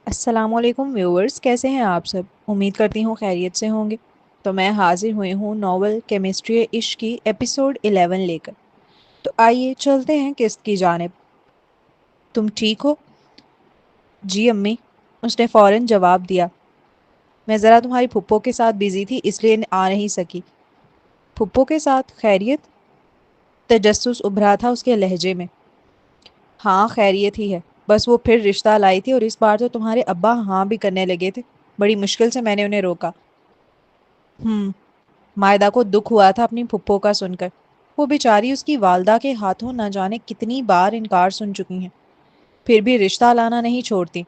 السلام علیکم ویورز، کیسے ہیں آپ سب؟ امید کرتی ہوں خیریت سے ہوں گے۔ تو میں حاضر ہوئی ہوں ناول کیمسٹری عشق کی ایپیسوڈ 11 لے کر۔ تو آئیے چلتے ہیں قسط کی جانب۔ تم ٹھیک ہو؟ جی امی، اس نے فوراً جواب دیا۔ میں ذرا تمہاری پھپھو کے ساتھ بزی تھی اس لیے آ نہیں سکی۔ پھپھو کے ساتھ؟ خیریت؟ تجسس ابھرا تھا اس کے لہجے میں۔ ہاں خیریت ہی ہے، بس وہ پھر رشتہ لائی تھی اور اس بار تو تمہارے ابا ہاں بھی کرنے لگے تھے۔ بڑی مشکل سے میں نے انہیں روکا۔ مائدہ کو دکھ ہوا تھا اپنی پھپھو کا سن کر۔ وہ بیچاری اس کی والدہ کے ہاتھوں نہ جانے کتنی بار انکار سن چکی ہیں، پھر بھی رشتہ لانا نہیں چھوڑتی۔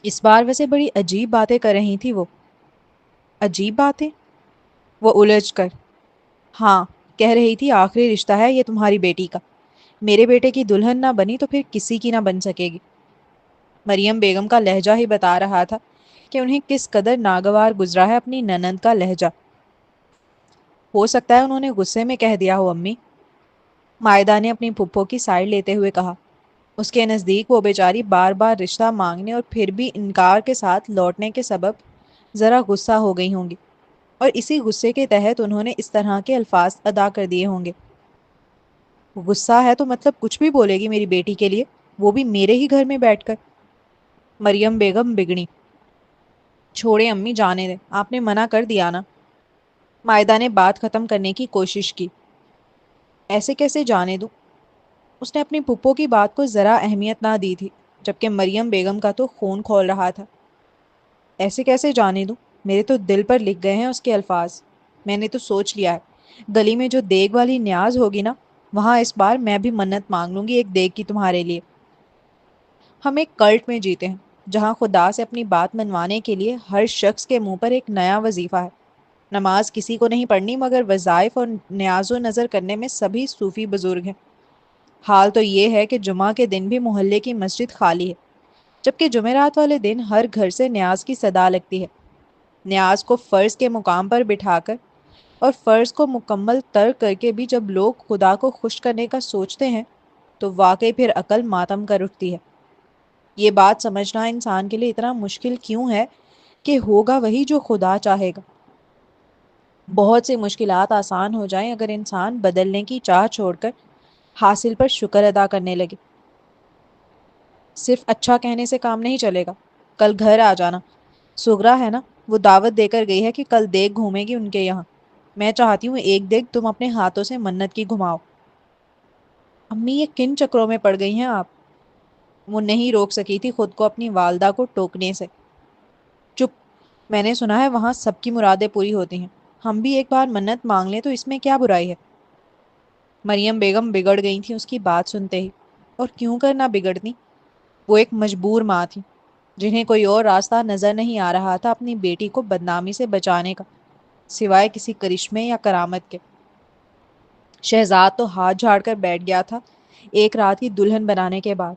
اس بار ویسے بڑی عجیب باتیں کر رہی تھی وہ۔ عجیب باتیں؟ وہ الجھ کر۔ ہاں، کہہ رہی تھی آخری رشتہ ہے یہ تمہاری بیٹی کا، میرے بیٹے کی دلہن نہ بنی تو پھر کسی کی نہ بن سکے گی۔ مریم بیگم کا لہجہ ہی بتا رہا تھا کہ انہیں کس قدر ناگوار گزرا ہے اپنی ننند کا لہجہ۔ ہو سکتا ہے انہوں نے غصے میں کہہ دیا ہو امی، مائدہ نے اپنی پھپھو کی سائڈ لیتے ہوئے کہا۔ اس کے نزدیک وہ بیچاری بار بار رشتہ مانگنے اور پھر بھی انکار کے ساتھ لوٹنے کے سبب ذرا غصہ ہو گئی ہوں گی، اور اسی غصے کے تحت انہوں نے اس طرح کے الفاظ ادا کر دیے ہوں گے۔ غصہ ہے تو مطلب کچھ بھی بولے گی میری بیٹی کے لیے، وہ بھی میرے ہی گھر میں بیٹھ کر؟ مریم بیگم بگڑی۔ چھوڑے امی، جانے دیں، آپ نے منع کر دیا نا۔ مائدہ نے بات ختم کرنے کی کوشش کی۔ ایسے کیسے جانے دوں؟ اس نے اپنی پھپھو کی بات کو ذرا اہمیت نہ دی تھی، جبکہ مریم بیگم کا تو خون کھول رہا تھا۔ ایسے کیسے جانے دوں؟ میرے تو دل پر لکھ گئے ہیں اس کے الفاظ۔ میں نے تو سوچ لیا ہے، گلی میں جو دیگ والی نیاز ہوگی نا، وہاں اس بار میں بھی منت مانگ لوں گی ایک دیگ کی تمہارے لیے۔ ہم ایک کلٹ میں جیتے ہیں جہاں خدا سے اپنی بات منوانے کے لیے ہر شخص کے منہ پر ایک نیا وظیفہ ہے۔ نماز کسی کو نہیں پڑھنی، مگر وظائف اور نیاز و نظر کرنے میں سبھی صوفی بزرگ ہیں۔ حال تو یہ ہے کہ جمعہ کے دن بھی محلے کی مسجد خالی ہے، جبکہ جمعرات والے دن ہر گھر سے نیاز کی صدا لگتی ہے۔ نیاز کو فرض کے مقام پر بٹھا کر اور فرض کو مکمل ترک کر کے بھی جب لوگ خدا کو خوش کرنے کا سوچتے ہیں تو واقعی پھر عقل ماتم کر اٹھتی ہے۔ یہ بات سمجھنا انسان کے لیے اتنا مشکل کیوں ہے کہ ہوگا وہی جو خدا چاہے گا۔ بہت سی مشکلات آسان ہو جائیں اگر انسان بدلنے کی چاہ چھوڑ کر حاصل پر شکر ادا کرنے لگے۔ صرف اچھا کہنے سے کام نہیں چلے گا۔ کل گھر آ جانا، سغرا ہے نا، وہ دعوت دے کر گئی ہے کہ کل دیگ گھومے گی ان کے یہاں۔ میں چاہتی ہوں ایک دیگ تم اپنے ہاتھوں سے منت کی گھماؤ۔ امی، یہ کن چکروں میں پڑ گئی ہیں آپ؟ وہ نہیں روک سکی تھی خود کو اپنی والدہ کو ٹوکنے سے۔ چپ، میں نے سنا ہے وہاں سب کی مرادیں پوری ہوتی ہیں، ہم بھی ایک بار منت مانگ لیں تو اس میں کیا برائی ہے؟ مریم بیگم بگڑ گئی تھی اس کی بات سنتے ہی، اور کیوں کر نہ بگڑتی؟ وہ ایک مجبور ماں تھی جنہیں کوئی اور راستہ نظر نہیں آ رہا تھا اپنی بیٹی کو بدنامی سے بچانے کا، سوائے کسی کرشمے یا کرامت کے۔ شہزاد تو ہاتھ جھاڑ کر بیٹھ گیا تھا ایک رات کی دلہن بنانے کے بعد،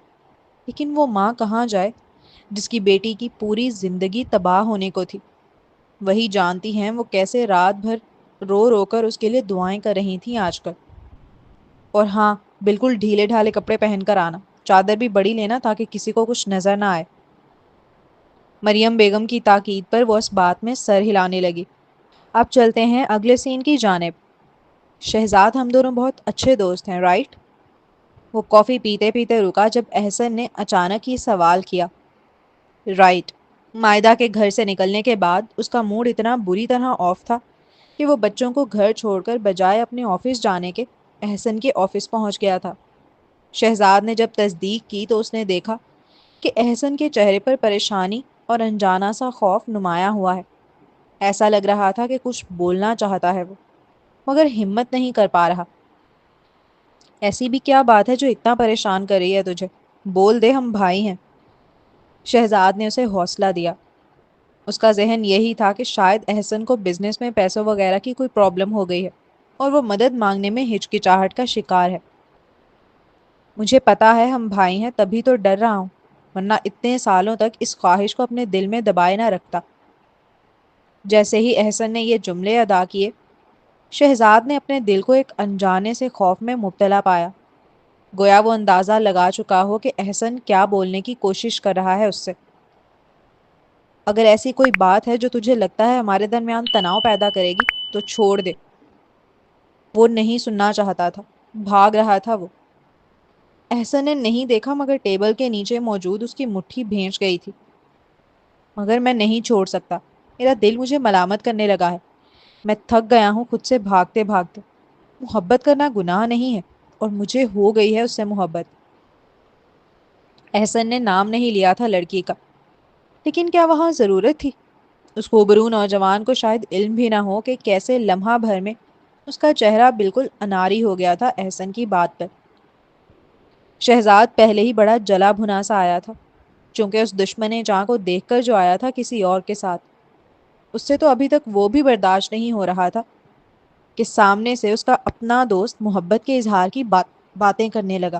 لیکن وہ ماں کہاں جائے جس کی بیٹی کی پوری زندگی تباہ ہونے کو تھی؟ وہی جانتی ہیں وہ کیسے رات بھر رو رو کر اس کے لیے دعائیں کر رہی تھیں آج کل۔ اور ہاں، بالکل ڈھیلے ڈھالے کپڑے پہن کر آنا، چادر بھی بڑی لینا تاکہ کسی کو کچھ نظر نہ آئے۔ مریم بیگم کی تاکید پر وہ اس بات میں سر ہلانے لگی۔ اب چلتے ہیں اگلے سین کی جانب۔ شہزاد، ہم دونوں بہت اچھے دوست ہیں، رائٹ؟ وہ کافی پیتے پیتے رکا جب احسن نے اچانک یہ سوال کیا۔ رائٹ۔ مائدہ کے گھر سے نکلنے کے بعد اس کا موڈ اتنا بری طرح آف تھا کہ وہ بچوں کو گھر چھوڑ کر بجائے اپنے آفس جانے کے احسن کے آفس پہنچ گیا تھا۔ شہزاد نے جب تصدیق کی تو اس نے دیکھا کہ احسن کے چہرے پر پریشانی اور انجانا سا خوف نمایاں ہوا ہے۔ ایسا لگ رہا تھا کہ کچھ بولنا چاہتا ہے وہ، مگر ہمت نہیں کر پا رہا۔ ایسی بھی کیا بات ہے جو اتنا پریشان کر رہی ہے تجھے؟ بول دے، ہم بھائی ہیں۔ شہزاد نے اسے حوصلہ دیا۔ اس کا ذہن یہی تھا کہ شاید احسن کو بزنس میں پیسوں وغیرہ کی کوئی پرابلم ہو گئی ہے اور وہ مدد مانگنے میں ہچکچاہٹ کا شکار ہے۔ مجھے پتا ہے ہم بھائی ہیں، تبھی تو ڈر رہا ہوں، ورنہ اتنے سالوں تک اس خواہش کو اپنے دل میں دبائے نہ رکھتا۔ جیسے ہی احسن نے یہ جملے ادا کیے، شہزاد نے اپنے دل کو ایک انجانے سے خوف میں مبتلا پایا، گویا وہ اندازہ لگا چکا ہو کہ احسن کیا بولنے کی کوشش کر رہا ہے اس سے۔ اگر ایسی کوئی بات ہے جو تجھے لگتا ہے ہمارے درمیان تناؤ پیدا کرے گی تو چھوڑ دے۔ وہ نہیں سننا چاہتا تھا، بھاگ رہا تھا وہ۔ احسن نے نہیں دیکھا مگر ٹیبل کے نیچے موجود اس کی مٹھی بھینچ گئی تھی۔ مگر میں نہیں چھوڑ سکتا، میرا دل مجھے ملامت کرنے لگا ہے۔ میں تھک گیا ہوں خود سے بھاگتے بھاگتے۔ محبت کرنا گناہ نہیں ہے اور مجھے ہو گئی ہے اس سے محبت۔ احسن نے نام نہیں لیا تھا لڑکی کا، لیکن کیا وہاں ضرورت تھی؟ اس خوبرو نوجوان کو شاید علم بھی نہ ہو کہ کیسے لمحہ بھر میں اس کا چہرہ بالکل اناری ہو گیا تھا احسن کی بات پر۔ شہزاد پہلے ہی بڑا جلا بھنا سا آیا تھا، چونکہ اس دشمن جاں کو دیکھ کر جو آیا تھا کسی اور کے ساتھ، اس سے تو ابھی تک وہ بھی برداشت نہیں ہو رہا تھا کہ سامنے سے اس کا اپنا دوست محبت کے اظہار کی باتیں کرنے لگا۔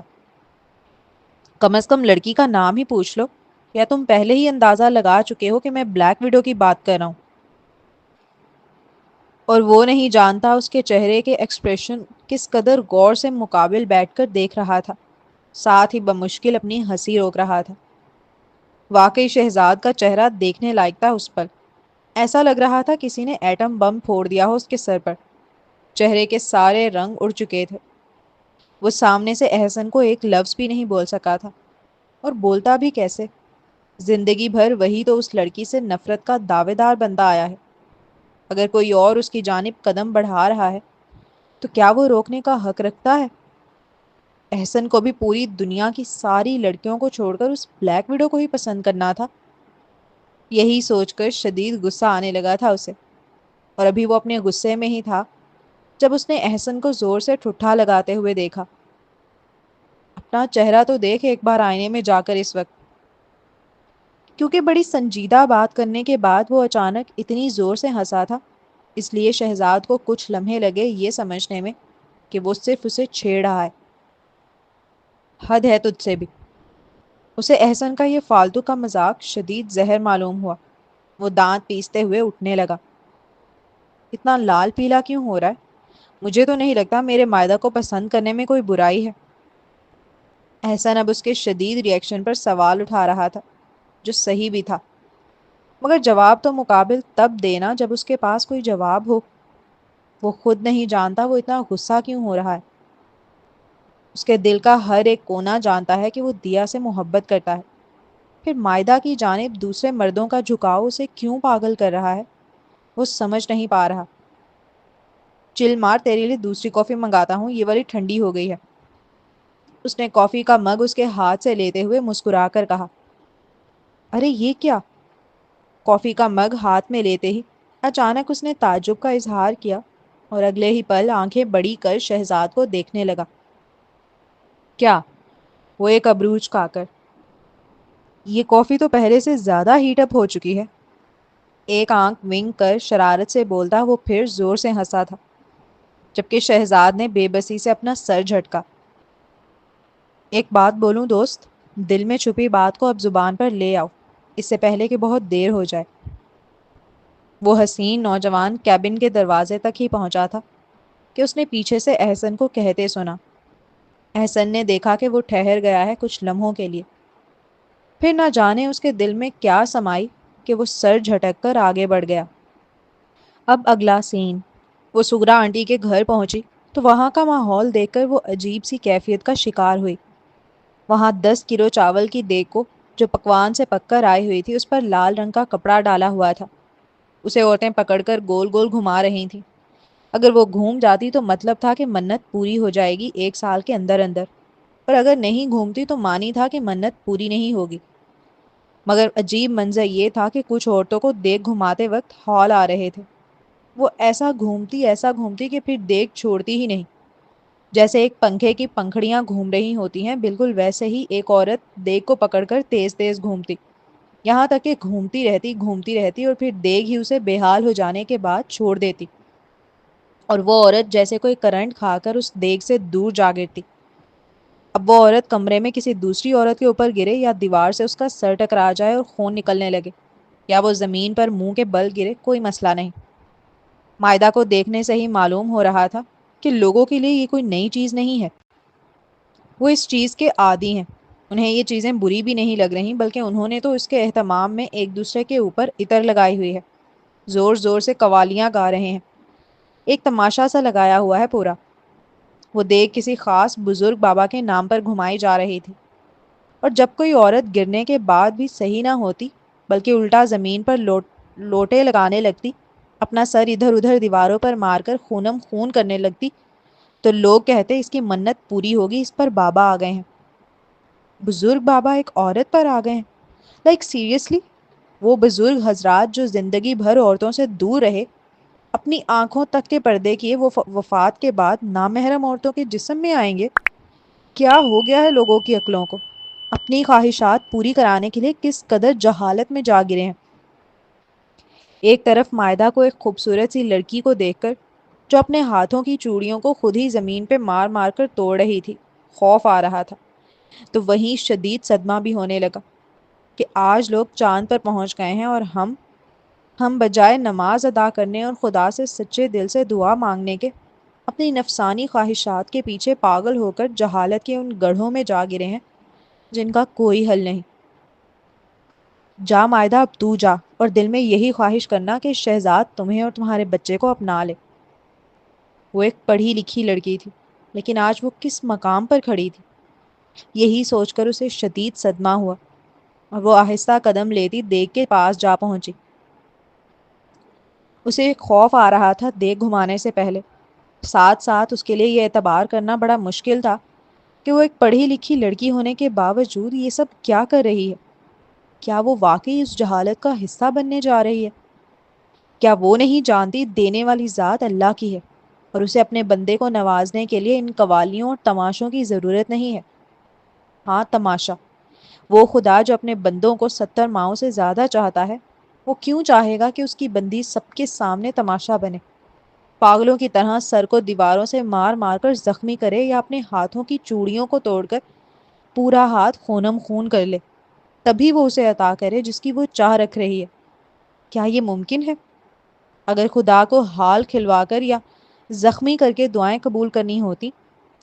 کم از کم لڑکی کا نام ہی پوچھ لو، یا تم پہلے ہی اندازہ لگا چکے ہو کہ میں بلیک ویڈو کی بات کر رہا ہوں؟ اور وہ نہیں جانتا اس کے چہرے کے ایکسپریشن کس قدر غور سے مقابل بیٹھ کر دیکھ رہا تھا، ساتھ ہی بمشکل اپنی ہنسی روک رہا تھا۔ واقعی شہزاد کا چہرہ دیکھنے لائق تھا اس پر، ایسا لگ رہا تھا کسی نے ایٹم بم پھوڑ دیا ہو اس کے سر پر۔ چہرے کے سارے رنگ اڑ چکے تھے۔ وہ سامنے سے احسن کو ایک لفظ بھی نہیں بول سکا تھا، اور بولتا بھی کیسے؟ زندگی بھر وہی تو اس لڑکی سے نفرت کا دعوے دار بنتا آیا ہے۔ اگر کوئی اور اس کی جانب قدم بڑھا رہا ہے تو کیا وہ روکنے کا حق رکھتا ہے؟ احسن کو بھی پوری دنیا کی ساری لڑکیوں کو چھوڑ کر اس بلیک ویڈو کو ہی پسند کرنا تھا۔ یہی سوچ کر شدید غصہ آنے لگا تھا اسے، اور ابھی وہ اپنے غصے میں ہی تھا جب اس نے احسن کو زور سے ٹھٹھا لگاتے ہوئے دیکھا۔ اپنا چہرہ تو دیکھ ایک بار آئینے میں جا کر اس وقت۔ کیونکہ بڑی سنجیدہ بات کرنے کے بعد وہ اچانک اتنی زور سے ہنسا تھا، اس لیے شہزاد کو کچھ لمحے لگے یہ سمجھنے میں کہ وہ صرف اسے چھیڑ رہا ہے۔ حد ہے تجھ سے بھی۔ اسے احسن کا یہ فالتو کا مذاق شدید زہر معلوم ہوا۔ وہ دانت پیستے ہوئے اٹھنے لگا۔ اتنا لال پیلا کیوں ہو رہا ہے؟ مجھے تو نہیں لگتا میرے مائدہ کو پسند کرنے میں کوئی برائی ہے۔ احسن اب اس کے شدید ری ایکشن پر سوال اٹھا رہا تھا، جو صحیح بھی تھا، مگر جواب تو مقابل تب دینا جب اس کے پاس کوئی جواب ہو۔ وہ خود نہیں جانتا وہ اتنا غصہ کیوں ہو رہا ہے۔ اس کے دل کا ہر ایک کونا جانتا ہے کہ وہ دیا سے محبت کرتا ہے، پھر مائدہ کی جانب دوسرے مردوں کا جھکاؤ اسے کیوں پاگل کر رہا ہے، وہ سمجھ نہیں پا رہا۔ چل مار، تیرے لیے دوسری کافی منگاتا ہوں، یہ والی ٹھنڈی ہو گئی ہے۔ اس نے کافی کا مگ اس کے ہاتھ سے لیتے ہوئے مسکرا کر کہا۔ ارے یہ کیا؟ کافی کا مگ ہاتھ میں لیتے ہی اچانک اس نے تعجب کا اظہار کیا اور اگلے ہی پل آنکھیں بڑی کر شہزاد کو دیکھنے لگا۔ کیا؟ وہ ایک ابروج کھا کر۔ یہ کافی تو پہلے سے زیادہ ہیٹ اپ ہو چکی ہے۔ ایک آنکھ ونگ کر شرارت سے بولتا وہ پھر زور سے ہنسا تھا، جبکہ شہزاد نے بے بسی سے اپنا سر جھٹکا۔ ایک بات بولوں دوست، دل میں چھپی بات کو اب زبان پر لے آؤ، اس سے پہلے کہ بہت دیر ہو جائے۔ وہ حسین نوجوان کیبن کے دروازے تک ہی پہنچا تھا کہ اس نے پیچھے سے احسن کو کہتے سنا۔ احسن نے دیکھا کہ وہ ٹھہر گیا ہے کچھ لمحوں کے لیے، پھر نہ جانے اس کے دل میں کیا سمائی کہ وہ سر جھٹک کر آگے بڑھ گیا۔ اب اگلا سین۔ وہ سغرا آنٹی کے گھر پہنچی تو وہاں کا ماحول دیکھ کر وہ عجیب سی کیفیت کا شکار ہوئی۔ وہاں 10 کلو چاول کی دیگ کو جو پکوان سے پک کر آئی ہوئی تھی اس پر لال رنگ کا کپڑا ڈالا ہوا تھا۔ اسے عورتیں پکڑ کر گول گول گھما رہی تھیں۔ اگر وہ گھوم جاتی تو مطلب تھا کہ منت پوری ہو جائے گی 1 سال کے اندر اندر، اور اگر نہیں گھومتی تو مانی تھا کہ منت پوری نہیں ہوگی۔ مگر عجیب منظر یہ تھا کہ کچھ عورتوں کو دیگ گھماتے وقت ہال آ رہے تھے۔ وہ ایسا گھومتی کہ پھر دیگ چھوڑتی ہی نہیں، جیسے ایک پنکھے کی پنکھڑیاں گھوم رہی ہوتی ہیں، بالکل ویسے ہی ایک عورت دیگ کو پکڑ کر تیز تیز گھومتی، یہاں تک کہ گھومتی رہتی اور پھر دیگ ہی اسے بے حال ہو جانے کے بعد چھوڑ دیتی، اور وہ عورت جیسے کوئی کرنٹ کھا کر اس دیگ سے دور جا گرتی۔ اب وہ عورت کمرے میں کسی دوسری عورت کے اوپر گرے، یا دیوار سے اس کا سر ٹکرا جائے اور خون نکلنے لگے، یا وہ زمین پر منہ کے بل گرے، کوئی مسئلہ نہیں۔ مائدہ کو دیکھنے سے ہی معلوم ہو رہا تھا کہ لوگوں کے لیے یہ کوئی نئی چیز نہیں ہے، وہ اس چیز کے عادی ہیں۔ انہیں یہ چیزیں بری بھی نہیں لگ رہی، بلکہ انہوں نے تو اس کے اہتمام میں ایک دوسرے کے اوپر عطر لگائی ہوئی ہے، زور زور سے قوالیاں گا رہے ہیں، ایک تماشا سا لگایا ہوا ہے پورا۔ وہ دیگ کسی خاص بزرگ بابا کے نام پر گھمائی جا رہی تھی، اور جب کوئی عورت گرنے کے بعد بھی صحیح نہ ہوتی بلکہ الٹا زمین پر لوٹے لگانے لگتی، اپنا سر ادھر ادھر دیواروں پر مار کر خونم خون کرنے لگتی، تو لوگ کہتے اس کی منت پوری ہوگی، اس پر بابا آ گئے ہیں۔ بزرگ بابا ایک عورت پر آ گئے ہیں؟ Like seriously? وہ بزرگ حضرات جو زندگی بھر عورتوں سے دور رہے، اپنی آنکھوں تک کے پردے کیے، وہ وفات کے بعد نامحرم عورتوں کے جسم میں آئیں گے؟ کیا ہو گیا ہے لوگوں کی عقلوں کو؟ اپنی خواہشات پوری کرانے کے لیے کس قدر جہالت میں جا گرے ہیں۔ ایک طرف مائدہ کو ایک خوبصورت سی لڑکی کو دیکھ کر، جو اپنے ہاتھوں کی چوڑیوں کو خود ہی زمین پہ مار مار کر توڑ رہی تھی، خوف آ رہا تھا، تو وہیں شدید صدمہ بھی ہونے لگا کہ آج لوگ چاند پر پہنچ گئے ہیں، اور ہم بجائے نماز ادا کرنے اور خدا سے سچے دل سے دعا مانگنے کے، اپنی نفسانی خواہشات کے پیچھے پاگل ہو کر جہالت کے ان گڑھوں میں جا گرے ہیں جن کا کوئی حل نہیں۔ جا مائدہ، اب تو جا، اور دل میں یہی خواہش کرنا کہ شہزاد تمہیں اور تمہارے بچے کو اپنا لے۔ وہ ایک پڑھی لکھی لڑکی تھی، لیکن آج وہ کس مقام پر کھڑی تھی؟ یہی سوچ کر اسے شدید صدمہ ہوا، اور وہ آہستہ قدم لیتی دیگ کے پاس جا پہنچی۔ اسے ایک خوف آ رہا تھا دیگ گھمانے سے پہلے، ساتھ ساتھ اس کے لیے یہ اعتبار کرنا بڑا مشکل تھا کہ وہ ایک پڑھی لکھی لڑکی ہونے کے باوجود یہ سب کیا کر رہی ہے۔ کیا وہ واقعی اس جہالت کا حصہ بننے جا رہی ہے؟ کیا وہ نہیں جانتی دینے والی ذات اللہ کی ہے، اور اسے اپنے بندے کو نوازنے کے لیے ان قوالیوں اور تماشوں کی ضرورت نہیں ہے؟ ہاں، تماشا! وہ خدا جو اپنے بندوں کو 70 ماؤں سے زیادہ چاہتا ہے، وہ کیوں چاہے گا کہ اس کی بندی سب کے سامنے تماشا بنے، پاگلوں کی طرح سر کو دیواروں سے مار مار کر زخمی کرے، یا اپنے ہاتھوں کی چوڑیوں کو توڑ کر پورا ہاتھ خونم خون کر لے، تبھی وہ اسے عطا کرے جس کی وہ چاہ رکھ رہی ہے؟ کیا یہ ممکن ہے؟ اگر خدا کو حال کھلوا کر یا زخمی کر کے دعائیں قبول کرنی ہوتی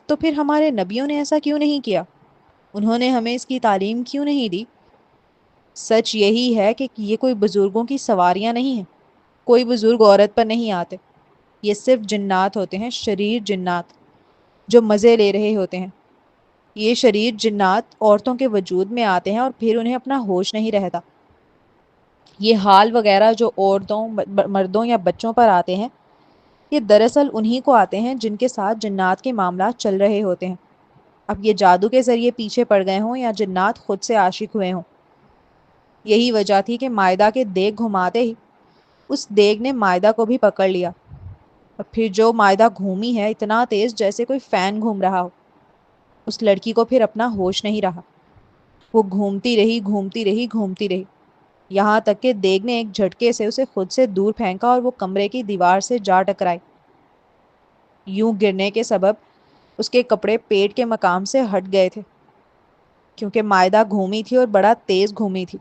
تو پھر ہمارے نبیوں نے ایسا کیوں نہیں کیا؟ انہوں نے ہمیں اس کی تعلیم کیوں نہیں دی؟ سچ یہی ہے کہ یہ کوئی بزرگوں کی سواریاں نہیں ہیں، کوئی بزرگ عورت پر نہیں آتے، یہ صرف جنات ہوتے ہیں، شریر جنات جو مزے لے رہے ہوتے ہیں۔ یہ شریر جنات عورتوں کے وجود میں آتے ہیں اور پھر انہیں اپنا ہوش نہیں رہتا۔ یہ حال وغیرہ جو عورتوں، مردوں یا بچوں پر آتے ہیں، یہ دراصل انہی کو آتے ہیں جن کے ساتھ جنات کے معاملات چل رہے ہوتے ہیں، اب یہ جادو کے ذریعے پیچھے پڑ گئے ہوں یا جنات خود سے عاشق ہوئے ہوں۔ یہی وجہ تھی کہ مائدہ کے دیگ گھماتے ہی اس دیگ نے مائدہ کو بھی پکڑ لیا، اور پھر جو مائدہ گھومی ہے اتنا تیز جیسے کوئی فین گھوم رہا ہو، اس لڑکی کو پھر اپنا ہوش نہیں رہا۔ وہ گھومتی رہی، گھومتی رہی، گھومتی رہی، یہاں تک کہ دیگ نے ایک جھٹکے سے اسے خود سے دور پھینکا اور وہ کمرے کی دیوار سے جا ٹکرائی۔ یوں گرنے کے سبب اس کے کپڑے پیٹ کے مقام سے ہٹ گئے تھے، کیونکہ مائدہ گھومی تھی اور بڑا تیز گھومی تھی،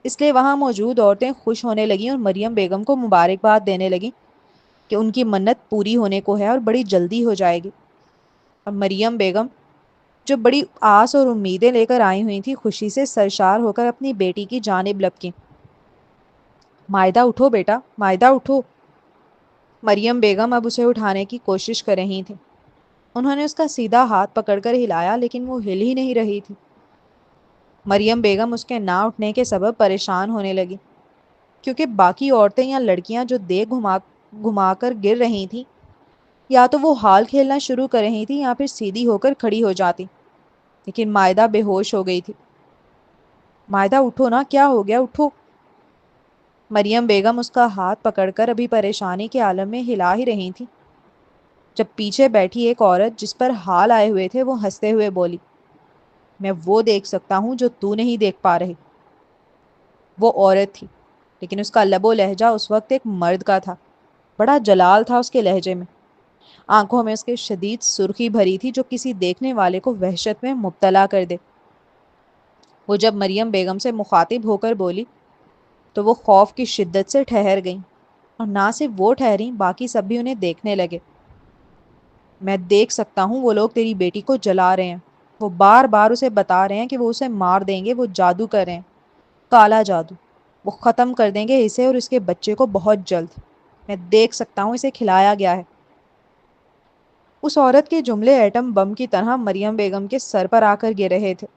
اس لیے وہاں موجود عورتیں خوش ہونے لگیں اور مریم بیگم کو مبارکباد دینے لگیں کہ ان کی منت پوری ہونے کو ہے اور بڑی جلدی ہو جائے گی۔ اور مریم بیگم جو بڑی آس اور امیدیں لے کر آئی ہوئی تھی، خوشی سے سرشار ہو کر اپنی بیٹی کی جانب لپکیں۔ مائدہ اٹھو بیٹا، مائدہ اٹھو! مریم بیگم اب اسے اٹھانے کی کوشش کر رہی تھی۔ انہوں نے اس کا سیدھا ہاتھ پکڑ کر ہلایا، لیکن وہ ہل ہی نہیں رہی تھی۔ مریم بیگم اس کے نہ اٹھنے کے سبب پریشان ہونے لگی، کیونکہ باقی عورتیں یا لڑکیاں جو دیگ گھما کر گر رہی تھیں، یا تو وہ حال کھیلنا شروع کر رہی تھی یا پھر سیدھی ہو کر کھڑی ہو جاتی، لیکن مائدہ بے ہوش ہو گئی تھی۔ مائدہ اٹھو نا، کیا ہو گیا، اٹھو! مریم بیگم اس کا ہاتھ پکڑ کر ابھی پریشانی کے عالم میں ہلا ہی رہی تھی، جب پیچھے بیٹھی ایک عورت جس پر حال آئے ہوئے تھے وہ ہنستے ہوئے بولی، میں وہ دیکھ سکتا ہوں جو تو نہیں دیکھ پا رہی۔ وہ عورت تھی، لیکن اس کا لب و لہجہ اس وقت ایک مرد کا تھا، بڑا جلال تھا اس کے لہجے میں، آنکھوں میں اس کے شدید سرخی بھری تھی جو کسی دیکھنے والے کو وحشت میں مبتلا کر دے۔ وہ جب مریم بیگم سے مخاطب ہو کر بولی تو وہ خوف کی شدت سے ٹھہر گئیں، اور نہ صرف وہ ٹھہریں، باقی سب بھی انہیں دیکھنے لگے۔ میں دیکھ سکتا ہوں وہ لوگ تیری بیٹی کو جلا رہے ہیں، وہ بار بار اسے بتا رہے ہیں کہ وہ اسے مار دیں گے، وہ جادو کر رہے ہیں، کالا جادو، وہ ختم کر دیں گے اسے اور اس کے بچے کو بہت جلد، میں دیکھ سکتا ہوں اسے کھلایا گیا ہے۔ اس عورت کے جملے ایٹم بم کی طرح مریم بیگم کے سر پر آ کر گر رہے تھے۔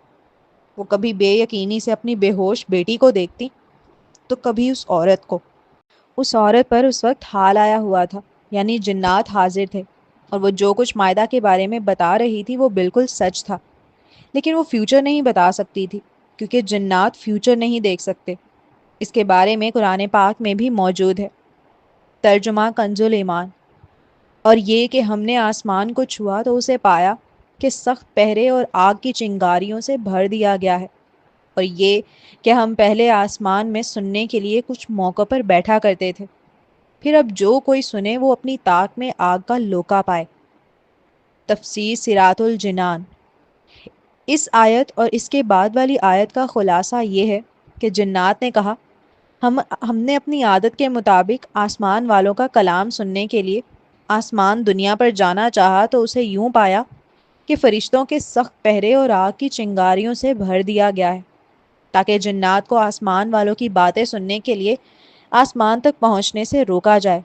وہ کبھی بے یقینی سے اپنی بے ہوش بیٹی کو دیکھتی تو کبھی اس عورت کو۔ اس عورت پر اس وقت حال آیا ہوا تھا، یعنی جنات حاضر تھے، اور وہ جو کچھ مائدہ کے بارے میں بتا رہی تھی وہ بالکل سچ تھا، لیکن وہ فیوچر نہیں بتا سکتی تھی، کیونکہ جنات فیوچر نہیں دیکھ سکتے۔ اس کے بارے میں قرآن پاک میں بھی موجود ہے۔ ترجمہ کنز ایمان۔ اور یہ کہ ہم نے آسمان کو چھوا تو اسے پایا کہ سخت پہرے اور آگ کی چنگاریوں سے بھر دیا گیا ہے، اور یہ کہ ہم پہلے آسمان میں سننے کے لیے کچھ موقع پر بیٹھا کرتے تھے، پھر اب جو کوئی سنے وہ اپنی طاق میں آگ کا لوکا پائے۔ تفسیر سراۃ الجنان۔ اس آیت اور اس کے بعد والی آیت کا خلاصہ یہ ہے کہ جنات نے کہا، ہم نے اپنی عادت کے مطابق آسمان والوں کا کلام سننے کے لیے آسمان دنیا پر جانا چاہا تو اسے یوں پایا کہ فرشتوں کے سخت پہرے اور آگ کی چنگاریوں سے بھر دیا گیا ہے، تاکہ جنات کو آسمان والوں کی باتیں سننے کے لیے آسمان تک پہنچنے سے روکا جائے۔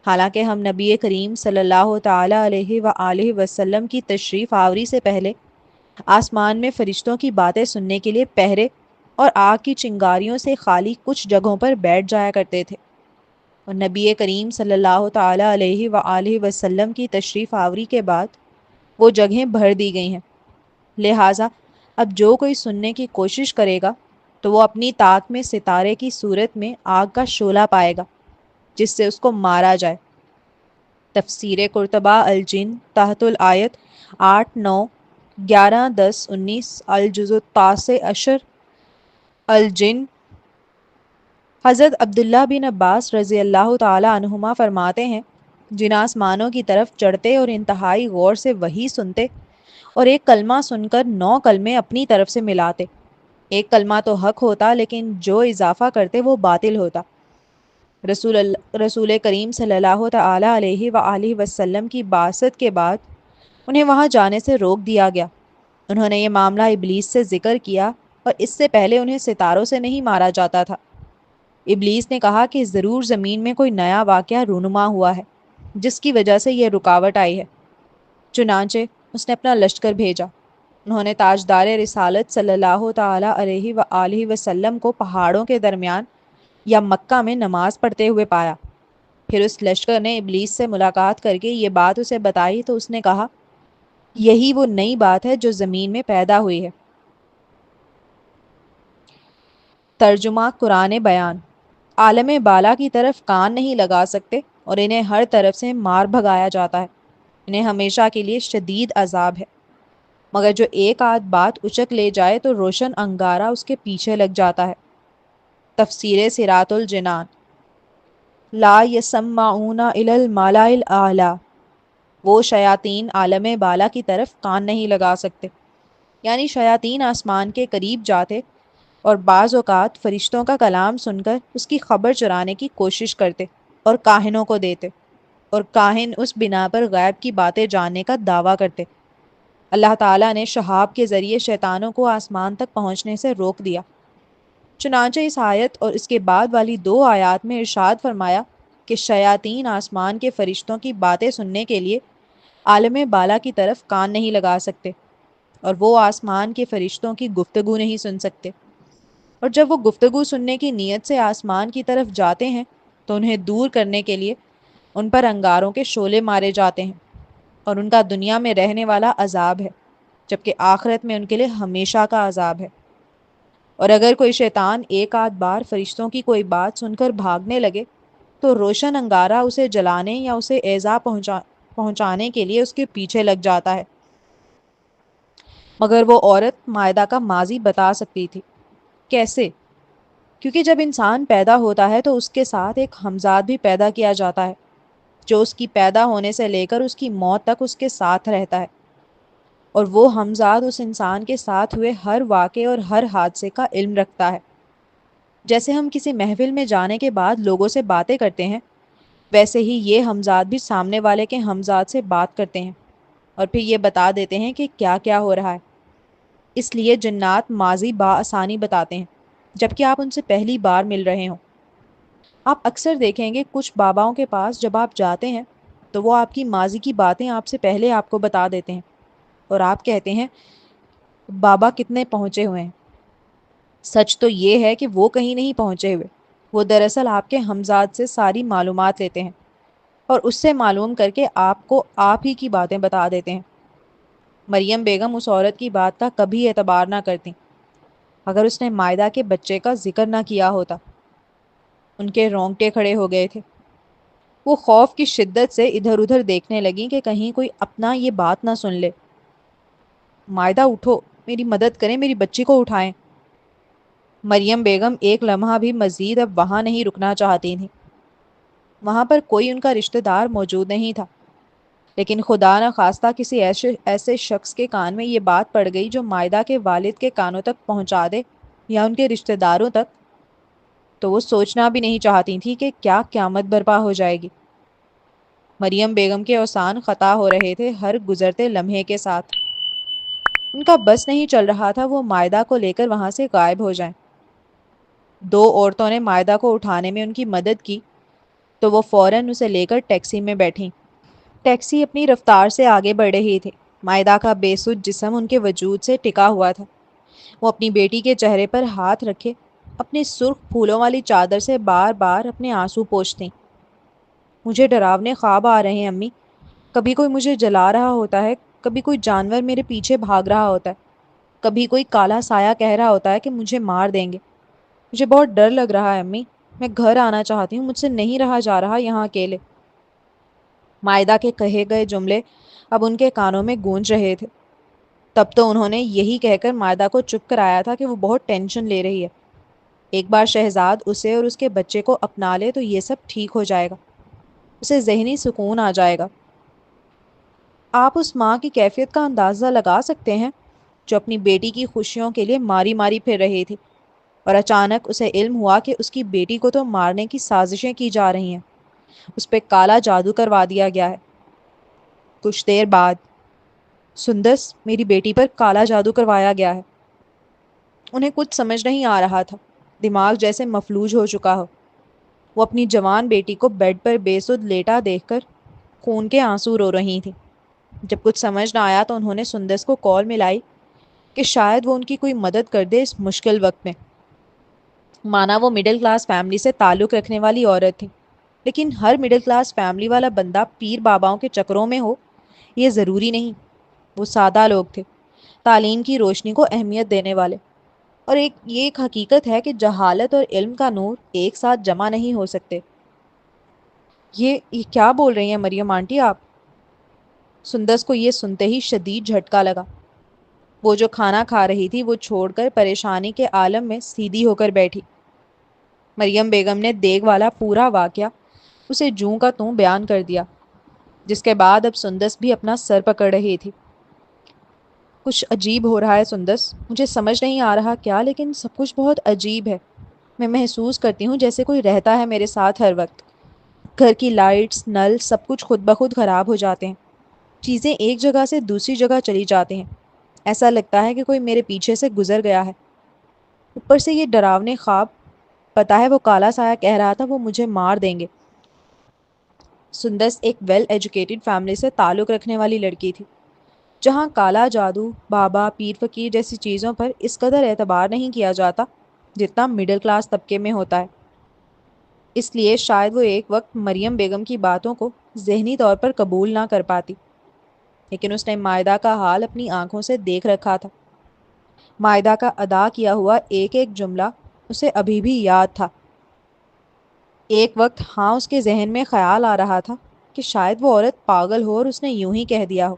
حالانکہ ہم نبی کریم صلی اللہ تعالیٰ علیہ وآلہ وسلم کی تشریف آوری سے پہلے آسمان میں فرشتوں کی باتیں سننے کے لیے پہرے اور آگ کی چنگاریوں سے خالی کچھ جگہوں پر بیٹھ جایا کرتے تھے، اور نبی کریم صلی اللہ تعالیٰ علیہ وآلہ وسلم کی تشریف آوری کے بعد وہ جگہیں بھر دی گئی ہیں۔ لہٰذا اب جو کوئی سننے کی کوشش کرے گا تو وہ اپنی طاق میں ستارے کی صورت میں آگ کا شعلہ پائے گا جس سے اس کو مارا جائے۔ تفسیر قرطبہ الجن تحت الآیت 8، 9، 11، 10، 19، الجزء التاسع عشر الجن۔ حضرت عبداللہ بن عباس رضی اللہ تعالیٰ عنہما فرماتے ہیں، جن آسمانوں کی طرف چڑھتے اور انتہائی غور سے وحی سنتے اور ایک کلمہ سن کر 9 کلمے اپنی طرف سے ملاتے، ایک کلمہ تو حق ہوتا لیکن جو اضافہ کرتے وہ باطل ہوتا۔ رسول کریم صلی اللہ تعالیٰ علیہ وآلہ وسلم کی بعثت کے بعد انہیں وہاں جانے سے روک دیا گیا۔ انہوں نے یہ معاملہ ابلیس سے ذکر کیا، اور اس سے پہلے انہیں ستاروں سے نہیں مارا جاتا تھا۔ ابلیس نے کہا کہ ضرور زمین میں کوئی نیا واقعہ رونما ہوا ہے جس کی وجہ سے یہ رکاوٹ آئی ہے۔ چنانچہ اس نے اپنا لشکر بھیجا۔ انہوں نے تاجدار رسالت صلی اللہ تعالیٰ علیہ وآلہ وسلم کو پہاڑوں کے درمیان یا مکہ میں نماز پڑھتے ہوئے پایا۔ پھر اس لشکر نے ابلیس سے ملاقات کر کے یہ بات اسے بتائی تو اس نے کہا، یہی وہ نئی بات ہے جو زمین میں پیدا ہوئی ہے۔ ترجمہ قرآن بیان۔ عالم بالا کی طرف کان نہیں لگا سکتے اور انہیں ہر طرف سے مار بھگایا جاتا ہے، انہیں ہمیشہ کے لیے شدید عذاب ہے، مگر جو ایک آدھ بات اچک لے جائے تو روشن انگارہ اس کے پیچھے لگ جاتا ہے۔ تفسیر سراۃ الجنان۔ لا یسمعون الی الملأ الاعلی۔ وہ شیاطین عالم بالا کی طرف کان نہیں لگا سکتے، یعنی شیاطین آسمان کے قریب جاتے اور بعض اوقات فرشتوں کا کلام سن کر اس کی خبر چرانے کی کوشش کرتے اور کاہنوں کو دیتے، اور کاہن اس بنا پر غیب کی باتیں جاننے کا دعویٰ کرتے۔ اللہ تعالیٰ نے شہاب کے ذریعے شیطانوں کو آسمان تک پہنچنے سے روک دیا۔ چنانچہ اس آیت اور اس کے بعد والی 2 آیات میں ارشاد فرمایا کہ شیاطین آسمان کے فرشتوں کی باتیں سننے کے لیے عالم بالا کی طرف کان نہیں لگا سکتے، اور وہ آسمان کے فرشتوں کی گفتگو نہیں سن سکتے، اور جب وہ گفتگو سننے کی نیت سے آسمان کی طرف جاتے ہیں تو انہیں دور کرنے کے لیے ان پر انگاروں کے شعلے مارے جاتے ہیں، اور ان کا دنیا میں رہنے والا عذاب ہے، جبکہ آخرت میں ان کے لیے ہمیشہ کا عذاب ہے۔ اور اگر کوئی شیطان ایک آدھ بار فرشتوں کی کوئی بات سن کر بھاگنے لگے تو روشن انگارہ اسے جلانے یا اسے ایذا پہنچانے کے لیے اس کے پیچھے لگ جاتا ہے، مگر وہ عورت مائدہ کا ماضی بتا سکتی تھی۔ کیسے؟ کیونکہ جب انسان پیدا ہوتا ہے تو اس کے ساتھ ایک ہمزاد بھی پیدا کیا جاتا ہے جو اس کی پیدا ہونے سے لے کر اس کی موت تک اس کے ساتھ رہتا ہے، اور وہ ہمزاد اس انسان کے ساتھ ہوئے ہر واقعے اور ہر حادثے کا علم رکھتا ہے۔ جیسے ہم کسی محفل میں جانے کے بعد لوگوں سے باتیں کرتے ہیں، ویسے ہی یہ ہمزاد بھی سامنے والے کے ہمزاد سے بات کرتے ہیں اور پھر یہ بتا دیتے ہیں کہ کیا کیا ہو رہا ہے۔ اس لیے جنات ماضی بآسانی بتاتے ہیں جبکہ آپ ان سے پہلی بار مل رہے ہوں۔ آپ اکثر دیکھیں گے کچھ باباؤں کے پاس جب آپ جاتے ہیں تو وہ آپ کی ماضی کی باتیں آپ سے پہلے آپ کو بتا دیتے ہیں، اور آپ کہتے ہیں بابا کتنے پہنچے ہوئے ہیں۔ سچ تو یہ ہے کہ وہ کہیں نہیں پہنچے ہوئے، وہ دراصل آپ کے ہمزاد سے ساری معلومات لیتے ہیں اور اس سے معلوم کر کے آپ کو آپ ہی کی باتیں بتا دیتے ہیں۔ مریم بیگم اس عورت کی بات کا کبھی اعتبار نہ کرتی۔ اگر اس نے مائدہ کے بچے کا ذکر نہ کیا ہوتا۔ ان کے رونگٹے کھڑے ہو گئے تھے۔ وہ خوف کی شدت سے ادھر ادھر دیکھنے لگیں کہ کہیں کوئی اپنا یہ بات نہ سن لے۔ مائدہ اٹھو، میری مدد کریں، میری بچی کو اٹھائیں۔ مریم بیگم ایک لمحہ بھی مزید اب وہاں نہیں رکنا چاہتی تھیں۔ وہاں پر کوئی ان کا رشتہ دار موجود نہیں تھا، لیکن خدا نہ خواستہ کسی ایسے شخص کے کان میں یہ بات پڑ گئی جو مائدہ کے والد کے کانوں تک پہنچا دے یا ان کے رشتہ داروں تک، تو وہ سوچنا بھی نہیں چاہتی تھی کہ کیا قیامت برپا ہو جائے گی۔ مریم بیگم کے اوسان خطا ہو رہے تھے ہر گزرتے لمحے کے ساتھ۔ ان کا بس نہیں چل رہا تھا وہ مائدہ کو لے کر وہاں سے غائب ہو جائیں۔ دو عورتوں نے مائدہ کو اٹھانے میں ان کی مدد کی تو وہ فوراً اسے لے کر ٹیکسی میں بیٹھیں۔ ٹیکسی اپنی رفتار سے آگے بڑھ رہی تھی۔ مائدہ کا بے سدھ جسم ان کے وجود سے ٹکا ہوا تھا۔ وہ اپنی بیٹی کے چہرے پر ہاتھ رکھے اپنی سرخ پھولوں والی چادر سے بار بار اپنے آنسو پوچھتیں۔ مجھے ڈراونے خواب آ رہے ہیں امی، کبھی کوئی مجھے جلا رہا ہوتا ہے، کبھی کوئی جانور میرے پیچھے بھاگ رہا ہوتا ہے، کبھی کوئی کالا سایہ کہہ رہا ہوتا ہے کہ مجھے مار دیں گے۔ مجھے بہت ڈر لگ رہا ہے امی، میں گھر آنا چاہتی ہوں، مجھ سے نہیں رہا جا رہا یہاں اکیلے۔ مائدہ کے کہے گئے جملے اب ان کے کانوں میں گونج رہے تھے۔ تب تو انہوں نے یہی کہہ کر مائدہ کو چپ کرایا تھا کہ وہ بہت ٹینشن لے رہی ہے۔ ایک بار شہزاد اسے اور اس کے بچے کو اپنا لے تو یہ سب ٹھیک ہو جائے گا، اسے ذہنی سکون آ جائے گا۔ آپ اس ماں کی کیفیت کا اندازہ لگا سکتے ہیں جو اپنی بیٹی کی خوشیوں کے لیے ماری ماری پھر رہی تھی، اور اچانک اسے علم ہوا کہ اس کی بیٹی کو تو مارنے کی سازشیں کی جا رہی ہیں، اس پہ کالا جادو کروا دیا گیا ہے۔ کچھ دیر بعد سندس، میری بیٹی پر کالا جادو کروایا گیا ہے۔ انہیں کچھ سمجھ نہیں آ رہا تھا، دماغ جیسے مفلوج ہو چکا ہو۔ وہ اپنی جوان بیٹی کو بیڈ پر بے سدھ لیٹا دیکھ کر خون کے آنسو رو رہی تھیں۔ جب کچھ سمجھ نہ آیا تو انہوں نے سندس کو کال ملائی کہ شاید وہ ان کی کوئی مدد کر دے اس مشکل وقت میں۔ مانا وہ مڈل کلاس فیملی سے تعلق رکھنے والی عورت تھی، لیکن ہر مڈل کلاس فیملی والا بندہ پیر باباؤں کے چکروں میں ہو یہ ضروری نہیں۔ وہ سادہ لوگ تھے، تعلیم کی روشنی کو اہمیت دینے والے، اور یہ ایک حقیقت ہے کہ جہالت اور علم کا نور ایک ساتھ جمع نہیں ہو سکتے۔ یہ کیا بول رہی ہیں مریم آنٹی آپ؟ سندس کو یہ سنتے ہی شدید جھٹکا لگا۔ وہ جو کھانا کھا رہی تھی وہ چھوڑ کر پریشانی کے عالم میں سیدھی ہو کر بیٹھی۔ مریم بیگم نے دیگ والا پورا واقعہ اسے جوں کا توں بیان کر دیا، جس کے بعد اب سندس بھی اپنا سر پکڑ رہی تھی۔ کچھ عجیب ہو رہا ہے سندس، مجھے سمجھ نہیں آ رہا کیا، لیکن سب کچھ بہت عجیب ہے۔ میں محسوس کرتی ہوں جیسے کوئی رہتا ہے میرے ساتھ ہر وقت۔ گھر کی لائٹس، نل، سب کچھ خود بخود خراب ہو جاتے ہیں، چیزیں ایک جگہ سے دوسری جگہ چلی جاتی ہیں، ایسا لگتا ہے کہ کوئی میرے پیچھے سے گزر گیا ہے۔ اوپر سے یہ ڈراونے خواب، پتا ہے وہ کالا سایہ کہہ رہا تھا وہ مجھے مار دیں گے۔ سندس ایک ویل ایجوکیٹڈ فیملی سے تعلق رکھنے والی لڑکی تھی، جہاں کالا جادو، بابا، پیر فقیر جیسی چیزوں پر اس قدر اعتبار نہیں کیا جاتا جتنا مڈل کلاس طبقے میں ہوتا ہے۔ اس لیے شاید وہ ایک وقت مریم بیگم کی باتوں کو ذہنی طور پر قبول نہ کر پاتی، لیکن اس نے مائدہ کا حال اپنی آنکھوں سے دیکھ رکھا تھا۔ مائدہ کا ادا کیا ہوا ایک ایک جملہ اسے ابھی بھی یاد تھا۔ ایک وقت ہاں اس کے ذہن میں خیال آ رہا تھا کہ شاید وہ عورت پاگل ہو اور اس نے یوں ہی کہہ دیا ہو،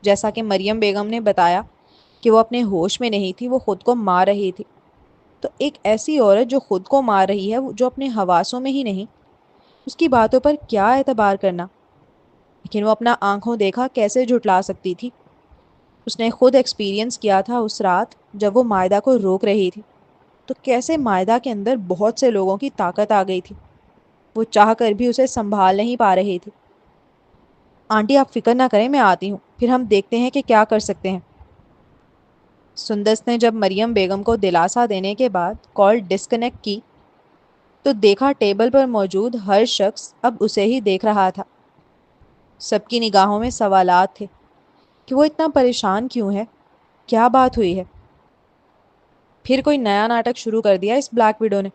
جیسا کہ مریم بیگم نے بتایا کہ وہ اپنے ہوش میں نہیں تھی، وہ خود کو مار رہی تھی۔ تو ایک ایسی عورت جو خود کو مار رہی ہے، جو اپنے حواسوں میں ہی نہیں، اس کی باتوں پر کیا اعتبار کرنا؟ لیکن وہ اپنا آنکھوں دیکھا کیسے جھٹلا سکتی تھی؟ اس نے خود ایکسپیرینس کیا تھا اس رات جب وہ مائدہ کو روک رہی تھی، تو کیسے مائدہ کے اندر بہت سے لوگوں کی طاقت آ گئی تھی، وہ چاہ کر بھی اسے سنبھال نہیں پا رہی تھی۔ آنٹی آپ فکر نہ کریں، میں آتی ہوں، پھر ہم دیکھتے ہیں کہ کیا کر سکتے ہیں۔ سندس نے جب مریم بیگم کو دلاسا دینے کے بعد کال ڈسکنیکٹ کی تو دیکھا ٹیبل پر موجود ہر شخص اب اسے ہی دیکھ رہا تھا۔ سب کی نگاہوں میں سوالات تھے کہ وہ اتنا پریشان کیوں ہے، کیا بات ہوئی ہے؟ پھر کوئی نیا ناٹک شروع کر دیا اس بلیک ویڈو نے۔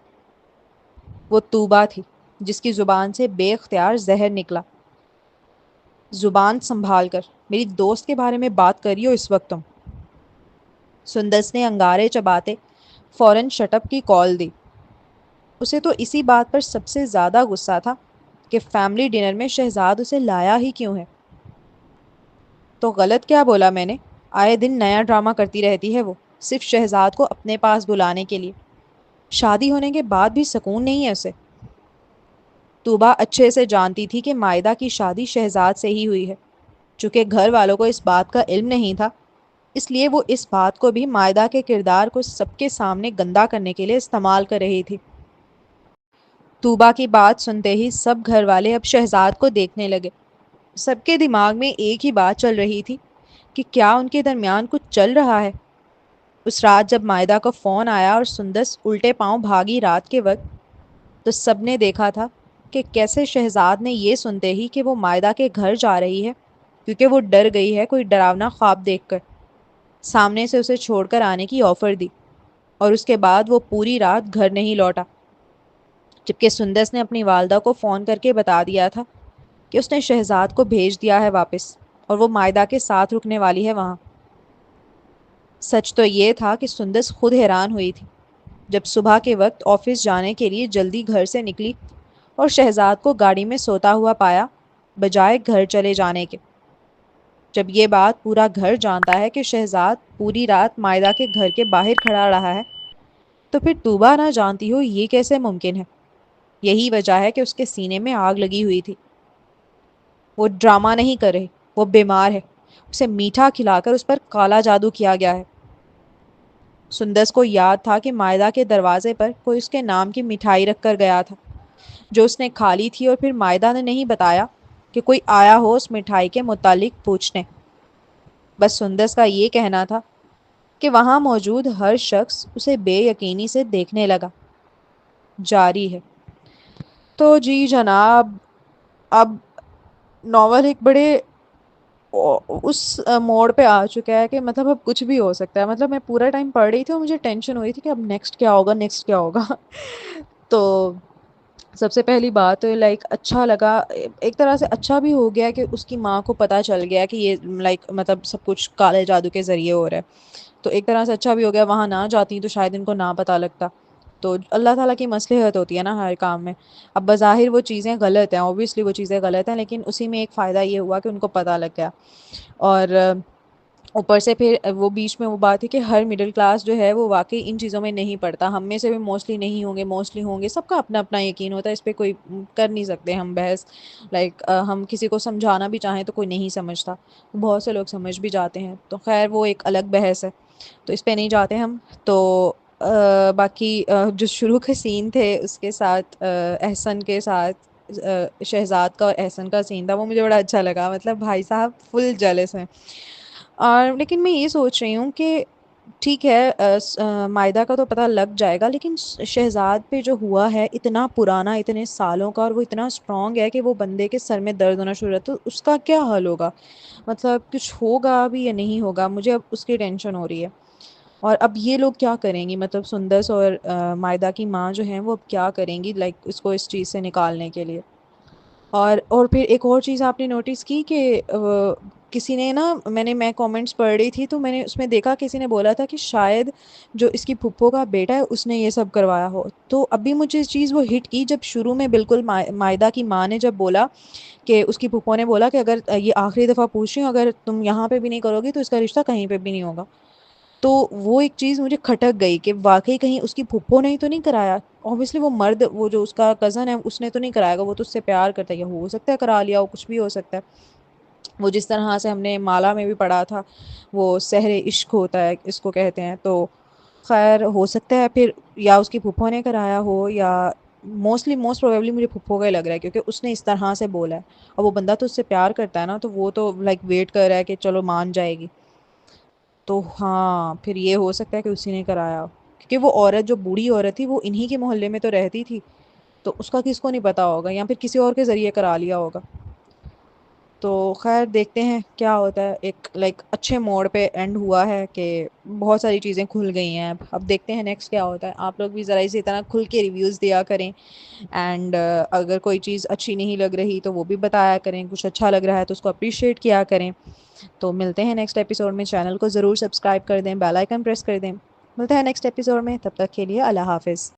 وہ توبہ تھی جس کی زبان سے بے اختیار زہر نکلا۔ زبان سنبھال کر، میری دوست کے بارے میں بات کر رہی ہو اس وقت تم؟ سندس نے انگارے چباتے فوراً شٹ اپ کی کال دی۔ اسے تو اسی بات پر سب سے زیادہ غصہ تھا کہ فیملی ڈنر میں شہزاد اسے لایا ہی کیوں ہے۔ تو غلط کیا بولا میں نے؟ آئے دن نیا ڈرامہ کرتی رہتی ہے وہ، صرف شہزاد کو اپنے پاس بلانے کے لیے۔ شادی ہونے کے بعد بھی سکون نہیں ہے اسے۔ طوبا اچھے سے جانتی تھی کہ مائدہ کی شادی شہزاد سے ہی ہوئی ہے۔ چونکہ گھر والوں کو اس بات کا علم نہیں تھا، اس لیے وہ اس بات کو بھی مائدہ کے کردار کو سب کے سامنے گندا کرنے کے لیے استعمال کر رہی تھی۔ طوبا کی بات سنتے ہی سب گھر والے اب شہزاد کو دیکھنے لگے۔ سب کے دماغ میں ایک ہی بات چل رہی تھی کہ کیا ان کے درمیان کچھ چل رہا ہے۔ اس رات جب مائدہ کا فون آیا اور سندس الٹے پاؤں بھاگی رات کے وقت، تو سب نے دیکھا تھا کہ کیسے شہزاد نے یہ سنتے ہی کہ وہ مائدہ کے گھر جا رہی ہے کیونکہ وہ ڈر گئی ہے کوئی ڈراونا خواب دیکھ کر، سامنے سے اسے چھوڑ کر آنے کی آفر دی، اور اس کے بعد وہ پوری رات گھر نہیں لوٹا، جبکہ سندس نے اپنی والدہ کو فون کر کے بتا دیا تھا کہ اس نے شہزاد کو بھیج دیا ہے واپس اور وہ مائدہ کے ساتھ رکنے والی ہے وہاں۔ سچ تو یہ تھا کہ سندس خود حیران ہوئی تھی جب صبح کے وقت آفس جانے کے لیے جلدی گھر سے نکلی اور شہزاد کو گاڑی میں سوتا ہوا پایا بجائے گھر چلے جانے کے۔ جب یہ بات پورا گھر جانتا ہے کہ شہزاد پوری رات مائدہ کے گھر کے باہر کھڑا رہا ہے، تو پھر طوبا نہ جانتی ہو یہ کیسے ممکن ہے؟ یہی وجہ ہے کہ اس کے سینے میں آگ لگی ہوئی تھی۔ وہ ڈرامہ نہیں کر رہی، وہ بیمار ہے، اسے میٹھا کھلا کر اس پر کالا جادو کیا گیا ہے۔ سندس کو یاد تھا کہ مائدہ کے دروازے پر کوئی اس کے نام کی مٹھائی رکھ کر گیا تھا جو اس نے کھا لی تھی، اور پھر مائدہ نے نہیں بتایا کہ کوئی آیا ہو اس مٹھائی کے متعلق پوچھنے۔ بس سندس کا یہ کہنا تھا کہ وہاں موجود ہر شخص اسے بے یقینی سے دیکھنے لگا۔ جاری ہے۔ تو جی جناب، اب ناول ایک بڑے اس موڑ پہ آ چکا ہے کہ مطلب اب کچھ بھی ہو سکتا ہے۔ مطلب میں پورا ٹائم پڑھ رہی تھی اور مجھے ٹینشن ہوئی تھی کہ اب نیکسٹ کیا ہوگا، نیکسٹ کیا ہوگا۔ تو سب سے پہلی بات لائک اچھا لگا، ایک طرح سے اچھا بھی ہو گیا کہ اس کی ماں کو پتہ چل گیا کہ یہ لائک مطلب سب کچھ کالے جادو کے ذریعے ہو رہا ہے، تو ایک طرح سے اچھا بھی ہو گیا۔ وہاں نہ جاتی تو شاید ان کو نہ پتہ لگتا۔ تو اللہ تعالیٰ کی مصلحت ہوتی ہے نا ہر کام میں۔ اب بظاہر وہ چیزیں غلط ہیں، اوبویسلی وہ چیزیں غلط ہیں، لیکن اسی میں ایک فائدہ یہ ہوا کہ ان کو پتہ لگ گیا۔ اور اوپر سے پھر وہ بیچ میں وہ بات ہے کہ ہر مڈل کلاس جو ہے وہ واقعی ان چیزوں میں نہیں پڑتا۔ ہم میں سے بھی موسٹلی نہیں ہوں گے، موسٹلی ہوں گے، سب کا اپنا اپنا یقین ہوتا ہے، اس پہ کوئی کر نہیں سکتے ہم بحث۔ لائک ہم کسی کو سمجھانا بھی چاہیں تو کوئی نہیں سمجھتا، بہت سے لوگ سمجھ بھی جاتے ہیں، تو خیر وہ ایک الگ بحث ہے، تو اس پہ نہیں جاتے ہم۔ تو باقی جو شروع کے سین تھے اس کے ساتھ احسن کے ساتھ شہزاد کا اور احسن کا سین تھا، وہ مجھے بڑا اچھا لگا۔ مطلب بھائی صاحب فل جیلس ہیں۔ اور لیکن میں یہ سوچ رہی ہوں کہ ٹھیک ہے مائدہ کا تو پتہ لگ جائے گا، لیکن شہزاد پہ جو ہوا ہے اتنا پرانا، اتنے سالوں کا، اور وہ اتنا اسٹرانگ ہے کہ وہ بندے کے سر میں درد ہونا شروع ہے، تو اس کا کیا حل ہوگا؟ مطلب کچھ ہوگا بھی یا نہیں ہوگا؟ مجھے اب اس کی ٹینشن ہو رہی ہے۔ اور اب یہ لوگ کیا کریں گی؟ مطلب سندس اور مائدہ کی ماں جو ہیں وہ اب کیا کریں گی لائک اس کو اس چیز سے نکالنے کے لیے؟ اور پھر ایک اور چیز آپ نے نوٹس کی کہ کسی نے نا، میں کامنٹس پڑھ رہی تھی تو میں نے اس میں دیکھا کسی نے بولا تھا کہ شاید جو اس کی پھپھو کا بیٹا ہے اس نے یہ سب کروایا ہو۔ تو ابھی مجھے اس چیز وہ ہٹ کی جب شروع میں بالکل مائدہ کی ماں نے جب بولا کہ اس کی پھپھو نے بولا کہ اگر یہ آخری دفعہ پوچھ رہی ہوں، اگر تم یہاں پہ بھی نہیں کرو گی تو اس کا رشتہ کہیں پہ بھی نہیں ہوگا۔ تو وہ ایک چیز مجھے کھٹک گئی کہ واقعی کہیں اس کی پھپھو نے ہی تو نہیں کرایا؟ اوبویسلی وہ مرد، وہ جو اس کا کزن ہے اس نے تو نہیں کرایا گا، وہ تو اس سے پیار کرتا ہے، یا ہو سکتا ہے کرا لیا ہو، کچھ بھی ہو سکتا ہے۔ وہ جس طرح سے ہم نے مالا میں بھی پڑھا تھا وہ سحر عشق ہوتا ہے اس کو کہتے ہیں، تو خیر ہو سکتا ہے پھر یا اس کی پھپھو نے کرایا ہو، یا موسٹ پروبیبلی مجھے پھپھو کا ہی لگ رہا ہے کیونکہ اس نے اس طرح سے بولا ہے، اور وہ بندہ تو اس سے پیار کرتا ہے نا، تو وہ تو لائک ویٹ کر رہا ہے کہ چلو مان جائے گی۔ تو ہاں پھر یہ ہو سکتا ہے کہ اسی نے کرایا، کیونکہ وہ عورت جو بوڑھی عورت تھی وہ انہی کے محلے میں تو رہتی تھی، تو اس کا کس کو نہیں پتا ہوگا، یا پھر کسی اور کے ذریعے کرا لیا ہوگا۔ تو خیر دیکھتے ہیں کیا ہوتا ہے، ایک اچھے موڑ پہ اینڈ ہوا ہے کہ بہت ساری چیزیں کھل گئی ہیں۔ اب دیکھتے ہیں نیکسٹ کیا ہوتا ہے۔ آپ لوگ بھی ذرا اسی طرح کھل کے ریویوز دیا کریں، اینڈ اگر کوئی چیز اچھی نہیں لگ رہی تو وہ بھی بتایا کریں، کچھ اچھا لگ رہا ہے تو اس کو اپریشیٹ کیا کریں۔ تو ملتے ہیں نیکسٹ ایپیسوڈ میں، چینل کو ضرور سبسکرائب کر دیں، بیل آئیکن پریس کر دیں۔ ملتے ہیں نیکسٹ ایپیسوڈ میں، تب تک کے لیے اللہ حافظ۔